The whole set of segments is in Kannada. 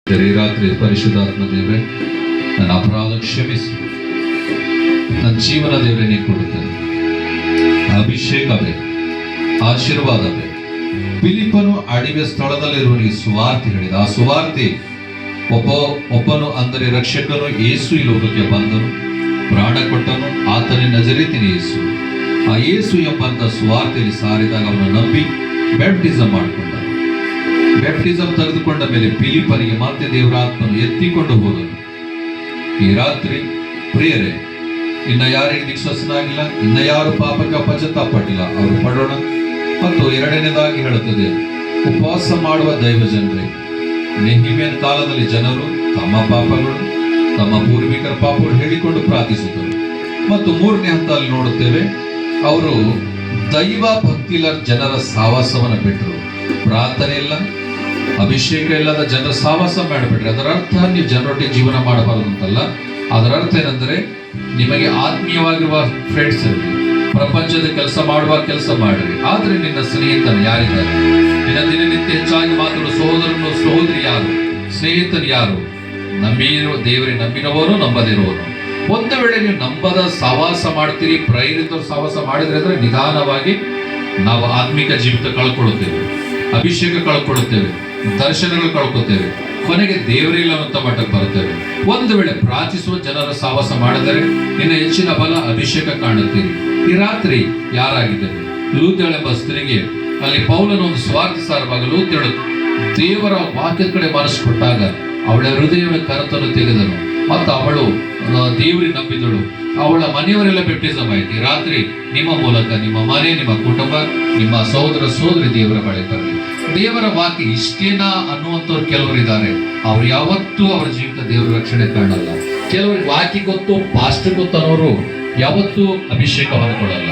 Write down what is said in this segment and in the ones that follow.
ಈ ರಾತ್ರಿ ಪರಿಶುದ್ಧಾತ್ಮ ದೇವರೇ, ನನ್ನ ಅಪರಾಧ ಕ್ಷಮಿಸಿ, ನನ್ನ ಜೀವನ ದೇವರೇ ನೀನು ಕೊಡುತ್ತೇನೆ. ಅಭಿಷೇಕ ಬೇಕು, ಆಶೀರ್ವಾದ ಬೇಕು. ಫಿಲಿಪ್ಪನು ಅಡಿವೆ ಸ್ಥಳದಲ್ಲಿರುವನಿಗೆ ಸುವಾರ್ತೆ ಹೇಳಿದ. ಆ ಸುವಾರ್ತೆ ಒಬ್ಬನು ಅಂದರೆ ರಕ್ಷಕನು ಯೇಸು ಈ ಲೋಕಕ್ಕೆ ಬಂದನು, ಪ್ರಾಣ ಕೊಟ್ಟನು, ಆತನೇ ನಜರೇತಿನ ಯೇಸು. ಆ ಯೇಸು ಎಂಬಂತ ಸುವಾರ್ತೆಯಲ್ಲಿ ಸಾರಿದಾಗ ಅವನು ನಂಬಿ ಬ್ಯಾಪ್ಟಿಸಮ್ ಮಾಡಿಕೊಂಡ. ಬ್ಯಾಪ್ಟಿಸಮ್ ತೆಗೆದುಕೊಂಡ ಮೇಲೆ ಫಿಲಿಪ್ಪನಿಗೆ ಮತ್ತೆ ದೇವರಾತ್ಮನು ಎತ್ತಿಕೊಂಡು ಹೋದನು. ಈ ರಾತ್ರಿ ಪ್ರಿಯರೇ, ಇನ್ನ ಯಾರಿಗೆ ವಿಶ್ವಾಸನಾಗಿಲ್ಲ, ಇನ್ನ ಯಾರು ಪಾಪಕ್ಕೆ ಪಶ್ಚಾತ್ತಾಪಟ್ಟಿಲ್ಲ, ಅವರು ಪಡೋಣ. ಮತ್ತು ಎರಡನೇದಾಗಿ ಹೇಳುತ್ತದೆ, ಉಪವಾಸ ಮಾಡುವ ದೈವ ಜನರೇ, ನೆಹೆಮೀಯನ ಕಾಲದಲ್ಲಿ ಜನರು ತಮ್ಮ ಪಾಪಗಳು, ತಮ್ಮ ಪೂರ್ವಿಕರ ಪಾಪಗಳು ಹೇಳಿಕೊಂಡು ಪ್ರಾರ್ಥಿಸಿದರು. ಮತ್ತು ಮೂರನೇ ಹಂತದಲ್ಲಿ ನೋಡುತ್ತೇವೆ, ಅವರು ದೈವ ಭಕ್ತಿಲ ಜನರ ಸಹವಾಸವನ್ನು ಬಿಟ್ಟರು. ಪ್ರಾರ್ಥನೆ ಇಲ್ಲ, ಅಭಿಷೇಕ ಇಲ್ಲದ ಜನರ ಸಹವಾಸ ಮಾಡಿಬಿಟ್ರೆ ಅದರ ಅರ್ಥ ನೀವು ಜನರೊಟ್ಟಿಗೆ ಜೀವನ ಮಾಡಬಾರದು ಅಂತಲ್ಲ. ಅದರ ಅರ್ಥ ಏನಂದ್ರೆ, ನಿಮಗೆ ಆತ್ಮೀಯವಾಗಿರುವ ಫ್ರೆಂಡ್ಸ್ ಇರಲಿ, ಪ್ರಪಂಚದ ಕೆಲಸ ಮಾಡುವ ಕೆಲಸ ಮಾಡಿರಿ, ಆದ್ರೆ ನಿನ್ನ ಸ್ನೇಹಿತರು ಯಾರಿದ್ದಾರೆ? ನಿನ್ನ ದಿನನಿತ್ಯ ಹೆಚ್ಚಾಗಿ ಮಾತಾಡುವ ಸಹೋದರನು ಸಹೋದರಿ ಯಾರು? ಸ್ನೇಹಿತರು ಯಾರು? ದೇವರೇ ನಂಬಿನವರು, ನಂಬದಿರುವವರು. ಒಂದು ವೇಳೆ ನೀವು ನಂಬದ ಸಹವಾಸ ಮಾಡ್ತೀರಿ, ಪ್ರೇರಿತ ಸಹವಾಸ ಮಾಡಿದ್ರೆ ಅಂದ್ರೆ ನಿಧಾನವಾಗಿ ನಾವು ಆತ್ಮಿಕ ಜೀವಿತ ಕಳ್ಕೊಳ್ಳುತ್ತೇವೆ, ಅಭಿಷೇಕ ಕಳ್ಕೊಳ್ಳುತ್ತೇವೆ, ದರ್ಶನಗಳು ಕಳ್ಕೊತೇವೆ, ಕೊನೆಗೆ ದೇವರಿಲ್ಲ ಅಂತ ಮಟ್ಟಕ್ಕೆ ಬರುತ್ತೇವೆ. ಒಂದು ವೇಳೆ ಪ್ರಾರ್ಥಿಸುವ ಜನರ ಸಹವಾಸ ಮಾಡಿದರೆ ನಿನ್ನ ಹೆಚ್ಚಿನ ಬಲ, ಅಭಿಷೇಕ ಕಾಣುತ್ತೀರಿ. ಈ ರಾತ್ರಿ ಯಾರಾಗಿದ್ದೇವೆ? ಲೂದ್ಯಳು ಎಂಬ ಸ್ತ್ರೀಗೆ ಅಲ್ಲಿ ಪೌಲನ ಒಂದು ಸ್ವಾರ್ಥ ಸಾರವಾಗ ಲೂದ್ಯಳು ದೇವರ ವಾಕ್ಯದ ಕಡೆ ಮನಸ್ಸು ಕೊಟ್ಟಾಗ ಅವಳ ಹೃದಯದ ಕರತನ್ನು ತೆಗೆದನು ಮತ್ತು ಅವಳು ದೇವರಿಗೆ ನಂಬಿದಳು. ಅವಳ ಮನೆಯವರೆಲ್ಲ ಬ್ಯಾಪ್ಟಿಸಮ್ ಆಯ್ತು. ಈ ರಾತ್ರಿ ನಿಮ್ಮ ಮೂಲಕ ನಿಮ್ಮ ಮನೆ, ನಿಮ್ಮ ಕುಟುಂಬ, ನಿಮ್ಮ ಸಹೋದರ ಸಹೋದರಿ ದೇವರ ಬಳಿ ಬರಲಿ. ದೇವರ ವಾಕ್ಯ ಇಷ್ಟೇನಾ ಅನ್ನುವಂಥವ್ರು ಕೆಲವರು ಇದ್ದಾರೆ. ಅವ್ರು ಯಾವತ್ತೂ ಅವರ ಜೀವಿತ ದೇವರ ರಕ್ಷಣೆ ಕಾಣಲ್ಲ. ಕೆಲವರಿಗೆ ವಾಕ್ಯ ಗೊತ್ತು, ಪಾಸ್ಟರ್ ಗೊತ್ತು ಅನ್ನೋರು ಯಾವತ್ತೂ ಅಭಿಷೇಕ ಹೊಂದ್ಕೊಳ್ಳಲ್ಲ.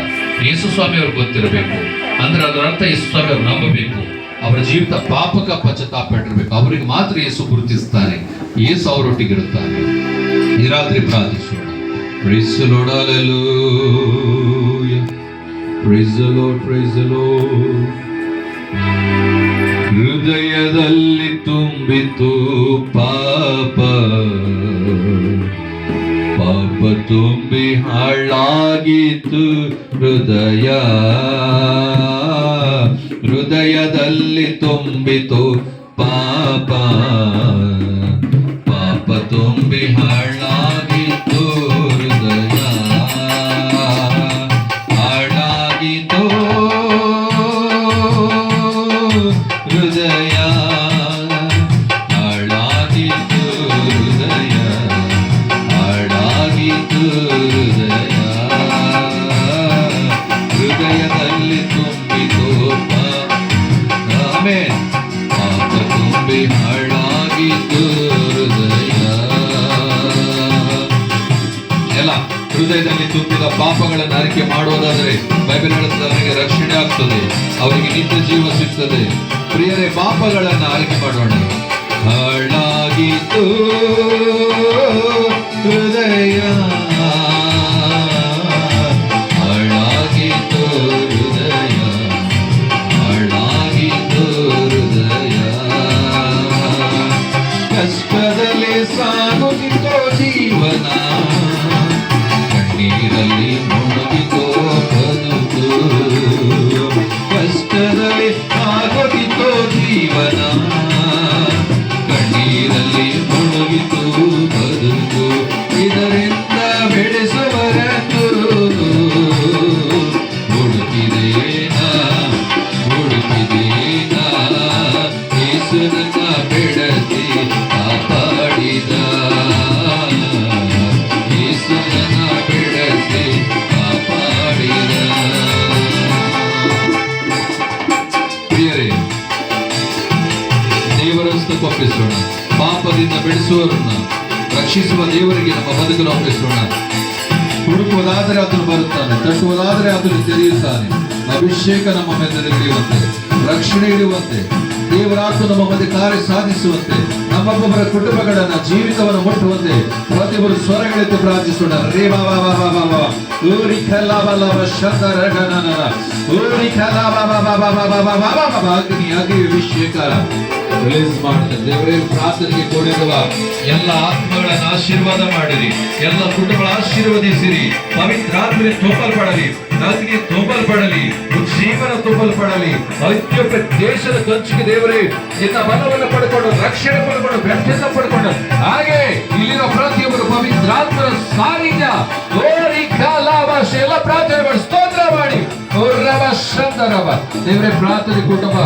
ಯೇಸು ಸ್ವಾಮಿ ಅವ್ರಿಗೆ ಗೊತ್ತಿರಬೇಕು, ಅಂದ್ರೆ ಅದರ ಅರ್ಥ ಯೇಸು ಸ್ವಾಮಿ ಅವ್ರು ನಂಬಬೇಕು, ಅವರ ಜೀವಿತ ಪಾಪಕ ಪಶ್ಚಾತ್ತಾಪ ಇಟ್ಟಿರ್ಬೇಕು. ಅವರಿಗೆ ಮಾತ್ರ ಯೇಸು ಗುರುತಿಸ್ತಾನೆ, ಯೇಸು ಅವರೊಟ್ಟಿಗಿರುತ್ತಾನೆ. ಈ ರಾತ್ರಿ ಪ್ರಾರ್ಥಿಸೋಣ. Praise the Lord, hallelujah. Praise the Lord, praise the Lord. ಹೃದಯದಲ್ಲಿ ತುಂಬಿತು ಪಾಪ, ಪಾಪ ತುಂಬಿ ಹಾಳಾಗಿತ್ತು ಹೃದಯ. ಹೃದಯದಲ್ಲಿ ತುಂಬಿತು ಪಾಪ, ಪಾಪ ತುಂಬಿ ಹಾಳಾಗಿತ್ತು ಹೃದಯ, ಹಾಳಾಗಿತ್ತು ಹೃದಯ, ಹಾಳಾಗಿತ್ತು ಹೃದಯ, ಹಾಳಾಗಿತ್ತು ಹೃದಯ. ಹೃದಯದಲ್ಲಿ ತುಂಬಿತು ಆಮೆನ್, ಪಾಪ ತುಂಬಿ ಹಾಳಾಗಿತ್ತು ಹೃದಯ. ಎಲ್ಲ ಹೃದಯದಲ್ಲಿ ತುಂಬಿದ ಪಾಪಗಳನ್ನು ಅರಿಕೆ ಮಾಡುವುದಾದರೆ ಬೈಬಲ್ ಹೇಳುತ್ತದೆ, ಅವರಿಗೆ ರಕ್ಷಣೆ ಆಗ್ತದೆ, ಅವರಿಗೆ ನಿತ್ಯ ಜೀವ ಸಿಗ್ತದೆ. ಪ್ರಿಯರೇ, ಪಾಪಗಳನ್ನು ಆರಿಕೆ ಮಾಡೋಣ. ಹಾಳಾಗಿತ್ತು ಹೃದಯ, ಹಾಳಾಗಿತ್ತು ಹೃದಯ, ಹಾಳಾಗಿತ್ತು ಹೃದಯ. ಕಷ್ಟದಲ್ಲಿ ಸಾಗುತ್ತಿತ್ತೋ ಜೀವನ, ಕಣ್ಣೀರಲ್ಲಿ ಮುಳುಗಿತೋ ಬದುಕು. ಕಷ್ಟದಲ್ಲಿ ಸಾಗುತ್ತಿತ್ತೋ ಜೀವನ, ಕಣ್ಣೀರಲ್ಲಿ ಮುಳುಗಿತು ಬದುಕು. ಇದರಿಂದ ಬೆಳೆಸುವರನ್ನು ಹುಡುಕಿದೇನಾ, ಹುಡುಕಿದೇನಾ, ಯೇಸುನನ್ನ ಬೆಳೆಸಿ ಕಾಪಾಡಿದ, ಯೇಸುನನ್ನ ಬೆಳೆಸಿ ಕಾಪಾಡಿದ. ಪ್ರಿಯರೇ, ದೇವರ ಹಸ್ತಕ್ಕೆ ಒಪ್ಪಿಸೋಣ. ಪಾಪದಿಂದ ಬೆಳೆಸುವವರನ್ನ ರಕ್ಷಿಸುವ ದೇವರಿಗೆ ನಮ್ಮ ಬದುಕನ್ನು ಒಪ್ಪಿಸೋಣ. ಹುಡುಕುವುದಾದರೆ ಆತನು ಬರುತ್ತಾನೆ, ತಟ್ಟುವುದಾದರೆ ಆತನು ತೆರೆಯುತ್ತಾನೆ. ಅಭಿಷೇಕ ನಮ್ಮ ಮೇಲೆ ಇಳಿಯುವಂತೆ, ರಕ್ಷಣೆ ಇಡುವಂತೆ, ದೇವರಾತ್ಮ ನಮ್ಮ ಮಧ್ಯೆ ಕಾರ್ಯ ಸಾಧಿಸುವಂತೆ, ನಮ್ಮೊಬ್ಬೊಬ್ಬರ ಕುಟುಂಬಗಳನ್ನ ಜೀವಿತವನ್ನು ಮುಟ್ಟುವಂತೆ ಪ್ರತಿಯೊಬ್ಬರು ಸ್ವರಗಳೆತ್ತು ಪ್ರಾರ್ಥಿಸೋಣ. ರೇ ಬಾಬಾ ಬಾಬಾ ಬಾಬಾ ಊರಿ ಕಲಾಬಲವ ಶಂಕರಗಣನ ಊರಿ ಕಲಾಬಾ ಬಾಬಾ ಬಾಬಾ ಬಾಬಾ ಬಾಬಾ ಬಾಬಾ ಅಗ್ನಿ ಅಗ್ನಿ ಅಭಿಷೇಕ ರಿಲೀಸ್ ಮಾಡ್ತಾರೆ. ದೇವರೇ ಪ್ರಾರ್ಥನೆಗೆ ಕೂಡಿರುವ ಎಲ್ಲ ಆತ್ಮಗಳನ್ನು ಆಶೀರ್ವಾದ ಮಾಡಿರಿ, ಎಲ್ಲ ಕುಟುಂಬಗಳ ಆಶೀರ್ವದಿಸಿರಿ. ಪವಿತ್ರಾತ್ಮನೆ ತುಂಬಲ್ಪಡಲಿ, ಅಗ್ನಿ ತುಂಬಲ್ಪಡಲಿ, ಜೀವನ ತುಂಬಲ್ಪಡಲಿ. ಐಕ್ಯಪ್ರ ದೇಶದ ಕಂಚಿಗೆ ದೇವರೇ ನಿನ್ನ ಬಲವನ್ನು ಪಡ್ಕೊಂಡು, ರಕ್ಷಣೆ ಪಡ್ಕೊಂಡು, ವ್ಯಕ್ತಿತ್ವ ಪಡ್ಕೊಂಡು, ಹಾಗೆ ಇಲ್ಲಿನ ಪ್ರತಿಯೊಬ್ಬರು ಪವಿತ್ರಾತ್ಮರ ಸಾನ್ನಿಧ್ಯ ಎಲ್ಲ ಪ್ರಾರ್ಥನೆ ಮಾಡಿ ಸ್ತೋತ್ರ ಮಾಡಿ ದೇವರೇ ಪ್ರಾರ್ಥನೆ ಕುಟುಂಬ